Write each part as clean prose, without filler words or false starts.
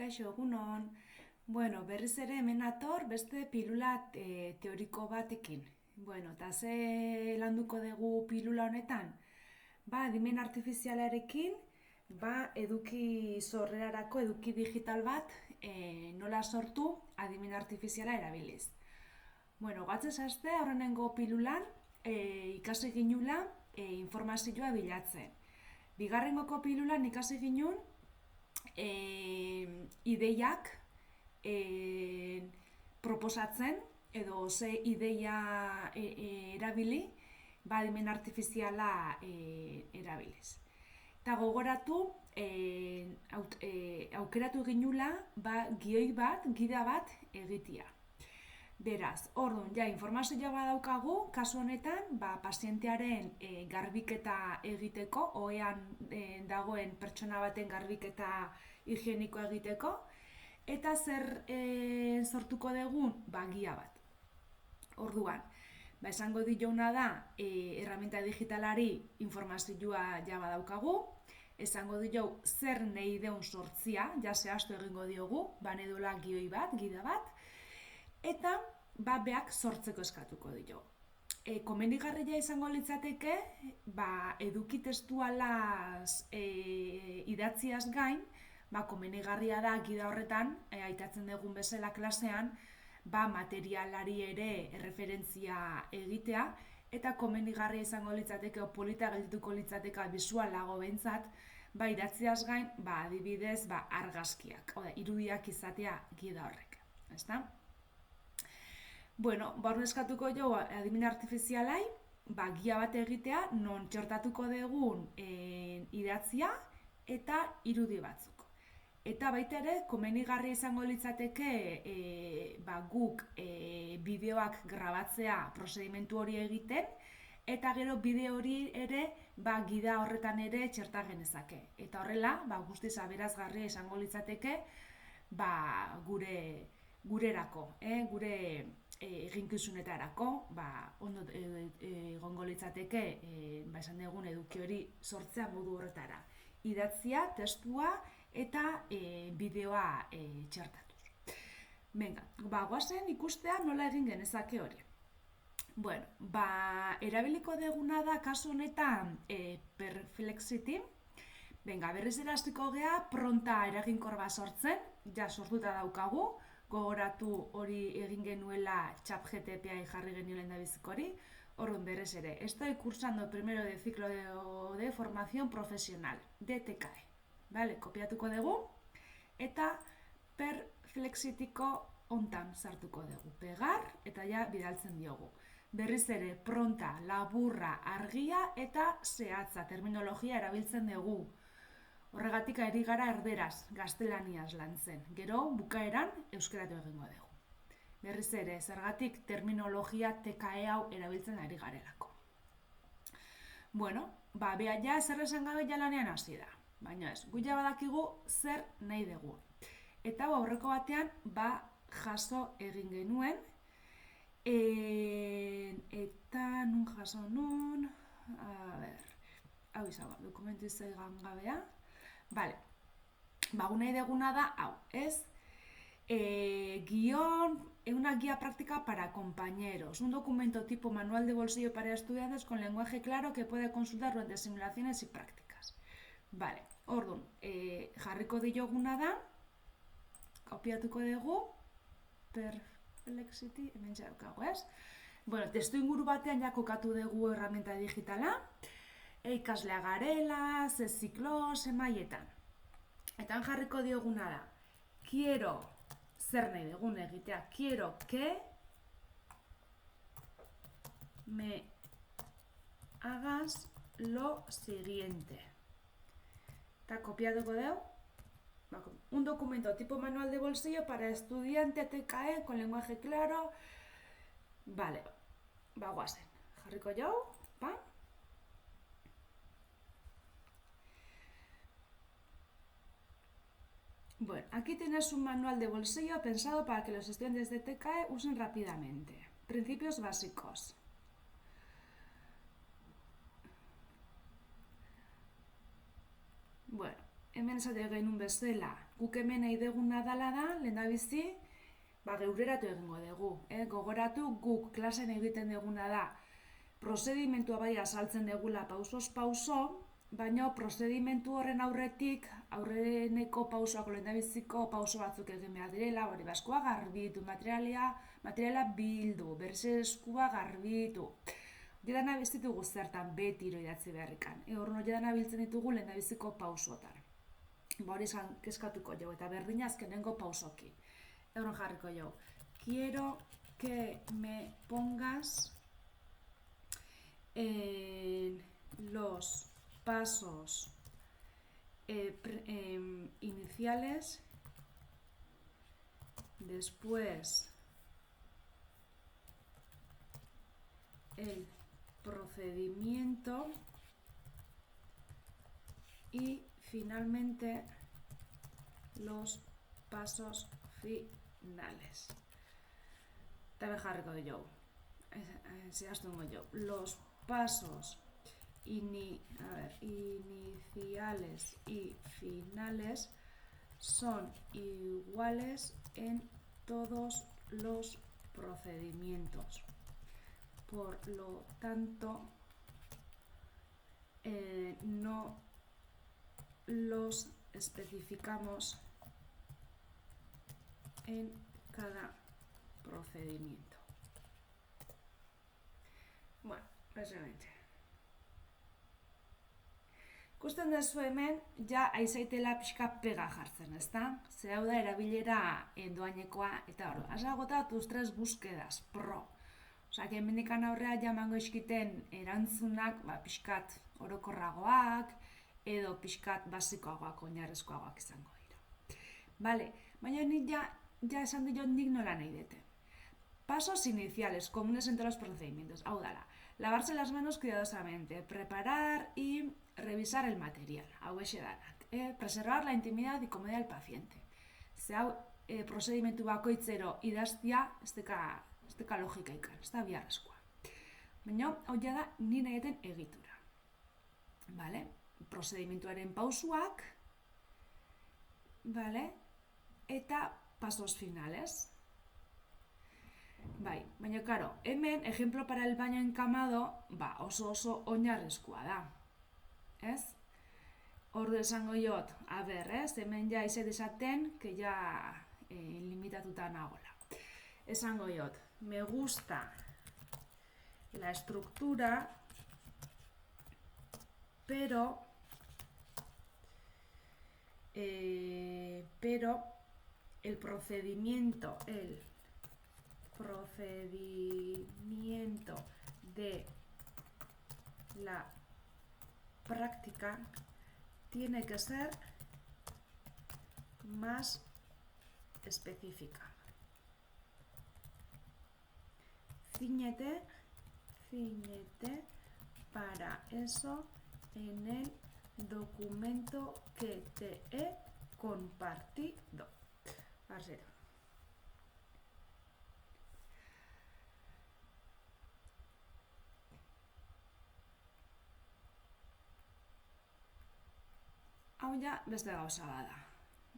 kaixo egunon. Bueno, berriz ere hemen nator beste pilula teoriko batekin. Eta ze landuko dugu pilula honetan? Adimen artifizialarekin, eduki sorrerarako eduki digital bat nola sortu adimen artifiziala erabiliz. Gatzez aste horrenengo pilulan ikasi ginula informazioa bilatzen. Bigarrengoko pilulan ikasi ginun ideiak proposatzen edo ze ideia erabili adimen artifiziala erabiliz. Eta gogoratu aukeratu ginula gida bat egitea. Beraz, orduan, informazioa badaukagu, kasu honetan, pazientearen garbiketa egiteko, ohean dagoen pertsona baten garbiketa higienikoa egiteko, eta zer sortuko dugun, gia bat. Orduan, esango diona da, erraminta digitalari informazioa badaukagu, esango dio zer nahi deun sortzia, zehaztu egingo diogu, banedola gida bat, eta beak sortzeko eskatuko dio. Komenigarria izango litzateke, eduki testualaz idatziaz gain, komenigarria da gida horretan, aitatzen dugun bezala klasean, materialari ere erreferentzia egitea, eta komenigarria izango litzateke, polita geldituko litzateka bisualago behintzat, idatziaz gain, adibidez, argazkiak, irudiak izatea gida horrek. Ezta? Hor eskatuko jo adimen artifizialai, gia bat egitea, non txortatuko dugun idatzia eta irudi batzuk. Eta baita ere, komenigarria izango litzateke guk bideoak grabatzea prozedimentu hori egiten, eta gero bideo hori ere gida horretan ere txerta genezake. Eta horrela, guztiz aberazgarria izango litzateke gurerako, gure eginkizunetarako, ondo egongo litzateke, esan dugun eduki hori sortzea modu horretara. Idatzia, testua eta bideoa txertatuz. Goazen ikustea nola egin genezake hori. Erabiliko duguna da kasu honetan Perplexity. Berriz erastiko gea pronta eraginkor bat sortzen, sortuta daukagu, gogoratu hori egin genuela ChatGPT jarri genuen lehendabiziko hori, orduan berriz ere. Estoy cursando primero de ciclo de formación profesional, DTKE. Kopiatuko dugu, eta Perplexityko hontan sartuko dugu. Pegar, eta bidaltzen diogu. Berriz ere, pronta, laburra, argia eta zehatza terminologia erabiltzen dugu. Horregatik ari gara erderaz, gaztelaniaz lantzen. Gero, bukaeran, euskeratu egingo dugu. Berriz ere, zergatik terminologia TKE hau erabiltzen ari garelako. Beha zer esan gabe lanean hasi da. Baina ez, gu badakigu zer nahi dugu. Eta aurreko batean, jaso egin genuen. Eta nun jaso nun... Hau izango, dokumentu izan gabea. Nahi deguna da, hau, ez? Una guía práctica para compañeros. Un documento tipo manual de bolsillo para estudiantes con lenguaje claro que puede consultar durante simulaciones y prácticas. Orduan, jarriko dioguna da, kopiatuko dugu, Perplexity, hemen daukago, ez? Testu inguru batean kokatu dugu erraminta digitala, ikaslea garela, ze ziklo, ze mailetan. Eta jarriko dioguna da, zer nahi dugun egitea, quiero que me hagas lo siguiente. Eta kopiatuko dugu, un documento tipo manual de bolsillo para estudiante TKE con lenguaje claro. Guazen. Jarriko jau, aquí tienes un manual de bolsillo pensado para que los estudiantes de TKE usen rápidamente. Principios básicos. Hemen esate genuen bezala, guk hemen nahi deguna dala da, lehendabizi, geureratu egingo dugu. Gogoratu guk klasen egiten deguna da, prozedimentua bai azaltzen degula pausoz pauso, baina prozedimentu horren aurretik, aurreneko pausoak lehendabiziko pauso batzuk egin behar direla, hori eskua garbitu, materiala bildu, berriz eskua garbitu. Hori dana bizitugu zertan betiro idatzi beharrikan. Horren hori dana biltzen ditugu lehendabiziko pausotan. Hori izan keskatuko jo, eta berdina azkenengo pausoki. Horren jarriko jo. Quiero que me pongas en los pasos iniciales, después el procedimiento y finalmente los pasos finales. También jarriko jo. Zehaztungo jo. Los pasos iniciales y finales son iguales en todos los procedimientos. Por lo tanto, no los especificamos en cada procedimiento. Bueno, básicamente. Ikusten duzu hemen, ja aizaitela pixka pega jartzen, ezta? Ze hau da erabilera doainekoa, eta hori, has agotado tus 3 búsquedas, pro. Osa, hemendikan aurrea jamango eskiten erantzunak, pixkat orokorragoak, edo pixkat basikoagoak, oinarrezkoagoak izango dira. Vale, baina nik ja esan dio nik nola nahi dute. Pasos iniciales, comunes en todos los procedimientos. Hau dala, lavarse las manos cuidadosamente, preparar y revisar el material. Hau exe danak. Preservar la intimidad y comodidad del paciente. Ze hau, procedimentu bakoitzero idaztia, ez deka logika ikan, ez da biharrezkoa. Baina, hau da, ni nahi eten egitura. Vale? Procedimentuaren pausuak, vale? Eta pasos finales. Bai, baina, karo, hemen, ejemplo para el baño encamado, oso oinarrezkoa da. Ez? Ordu esango jot, hemen ja izet esaten, que ja limitatuta nagola. Esango jot, me gusta la estructura, pero el procedimiento de la práctica tiene que ser más específica. Cíñete para eso en el documento que te he compartido. Así. Hau ja beste gauza bada.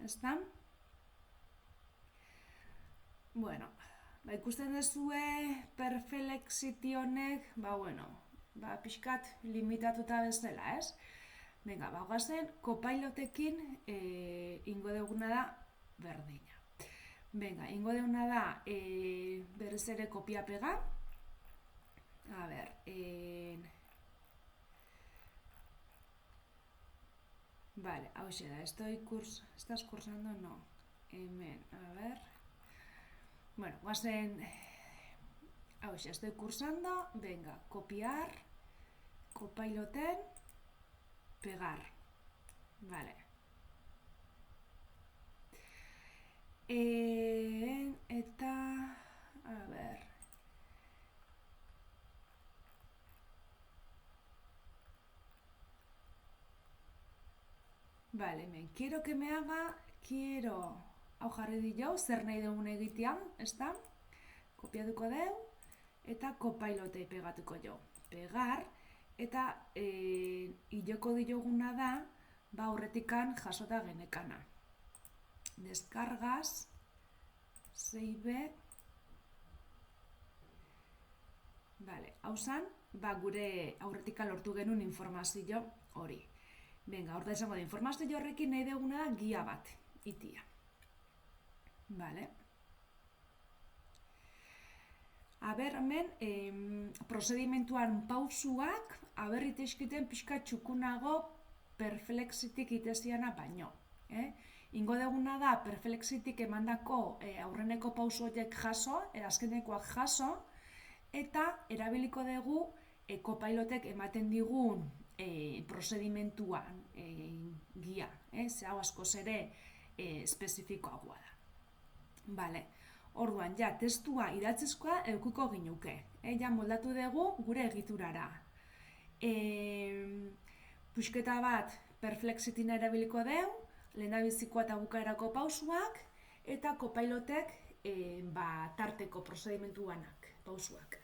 Ezta? Bueno, ikusten duzue perflexity honek, pixkat limitatuta bezala, ez? Venga, guazen, kopailotekin ingo duguna da berdina. Venga, ingo duguna da berriz ere kopia pega. A ver, vale, hau da, estás cursando, no. Hemen, a ver. Bueno, guazen, hau estoy cursando, venga, copiar, copailoten, pegar. Vale. Eta, a ver. Vale, quiero que me haga, hau jarri dio, zer nahi dugun egitea, ezta? Kopiatuko deu, eta kopailotei pegatuko jo. Pegar, eta hiloko dioguna da, aurretikan jasota genekana. descargas, save, vale, hau zan, gure aurretik lortu genuen informazio hori. Venga, hor da izango da, informazio horrekin nahi duguna da gia bat, itia. Vale. Aber, hemen, prozedimentuan pausuak, itezkiten pixka txukunago Perflexitik iteziana baino. Ingo deguna da, Perflexitik emandako aurreneko pausu horiek jaso, azkenekoak jaso, eta erabiliko dugu Copilot-ek ematen digun prozedimentuan gia. Ze hau askoz ere espezifikoagoa da. Vale. Orduan, ja, testua idatzizkoa eukiko ginuke. Ja, moldatu dugu gure egiturara. Pusketa bat Perflexitin erabiliko dugu, lehendabizikoa eta bukaerako pausuak, eta Copilot-ek tarteko prozedimentuanak pausuak.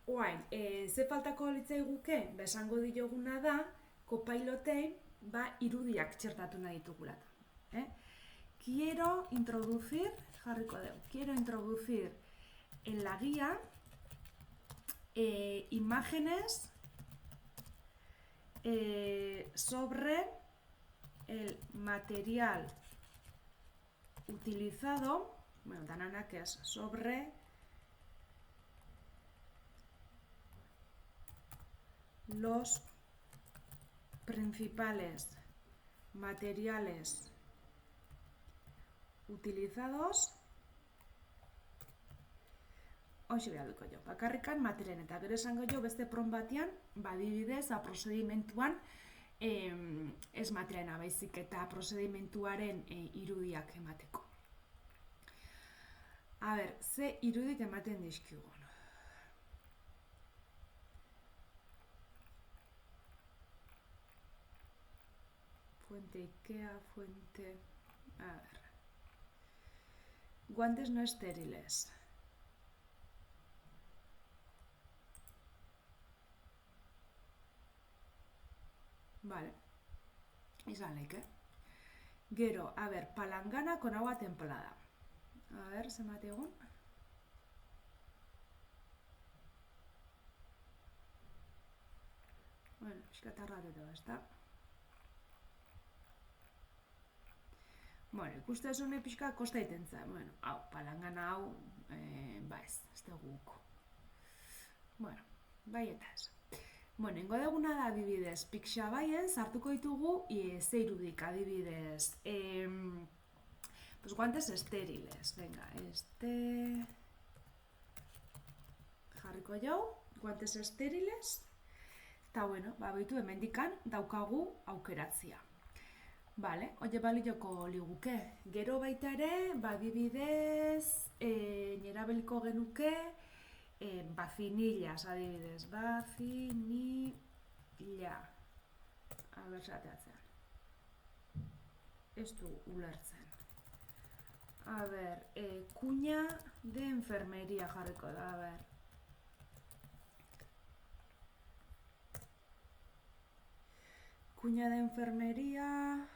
Oain, ze faltako litzai guke? Esango dioguna da, Copilot-ei irudiak txertatu nahi ditugulata. Quiero introducir en la guía imágenes sobre el material utilizado, bueno, danana que es sobre los principales materiales utilizados. Hoxe behaduko jo, bakarrikan materialen eta gero esango jo beste pron batean, adibidez, prozedimentuan ez materialena baizik eta prozedimentuaren irudiak emateko. A ber, ze irudik ematen dizkigun. Fuente IKEA, fuente... A ver... Guantes no estériles. Vale. Izan leike. Gero, a ver, palangana con agua templada. A ver, se mate egun. Bueno, eskatarra dut, ezta? Bueno, ikuste zune pixka kosta itentza. Bueno, hau, palangana hau, ez dugu guko. Bueno, bai eta ez. Bueno, ingo deguna da adibidez, Pixabaien sartuko ditugu ze irudik adibidez. Pues guantes estériles, venga, jarriko jau, guantes estériles, eta bueno, behitu hemendikan daukagu aukeratzia. Vale, oie balioko liguke. Gero baita ere, adibidez, nerabeliko genuke, bafinillas, adibidez, bafinilla. A ber, zateatzen. Ez du ulertzen. A ber, cuña de enfermería jarriko da, a ber. Cuña de enfermería...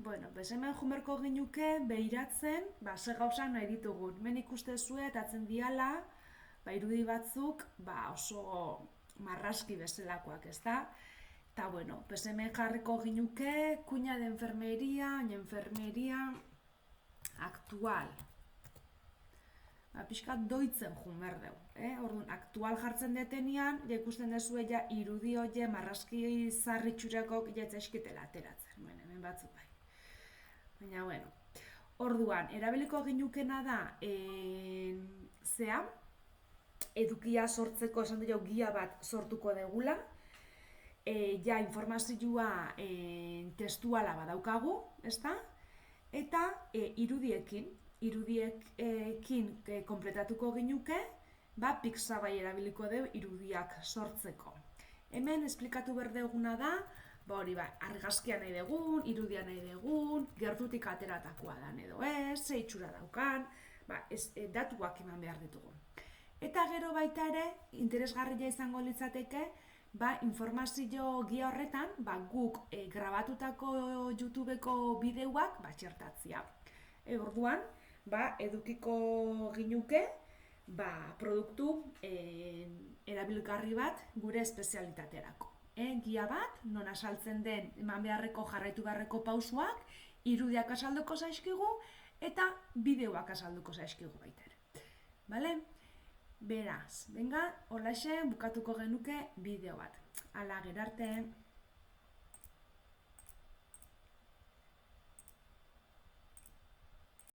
Bueno, hemen jumerko ginuke behiratzen, ze gauzak nahi ditugun. Hemen ikuste zue eta atzen diala, irudi batzuk oso marraski bezalakoak, ezta? Eta, bueno, hemen jarriko ginuke, cuña de enfermería, enfermería aktual. Pixkat doitzen jumer deu. Orduan, aktual jartzen detenean, ikusten dezue irudi hori marraski zarritxurakok jatzeskitela ateratzen. Hemen batzuk bai. Baina, bueno, orduan, erabiliko ginukena da, edukia sortzeko esan dugu gia bat sortuko degula, informazioa testuala badaukagu, ezta? Eta irudiekin kompletatuko ginuke, Pixabay erabiliko dugu irudiak sortzeko. Hemen esplikatu berdeguna da, argazkia nahi dugun, irudia nahi dugun, gertutik ateratakoa da edo ez, ze itxura daukan, datuak eman behar ditugu. Eta gero baita ere, interesgarria izango litzateke, informazio gia horretan, guk grabatutako YouTubeko bideoak txertatzia. Orduan, edukiko ginuke produktu erabilgarri bat gure espezialitaterako. Gia bat, non asaltzen den eman beharreko jarraitu beharreko pausuak, irudiak asalduko zaizkigu eta bideoak asalduko zaizkigu baita ere. Bale? Beraz, venga, holaxe bukatuko genuke bideo bat. Hala, gerarte!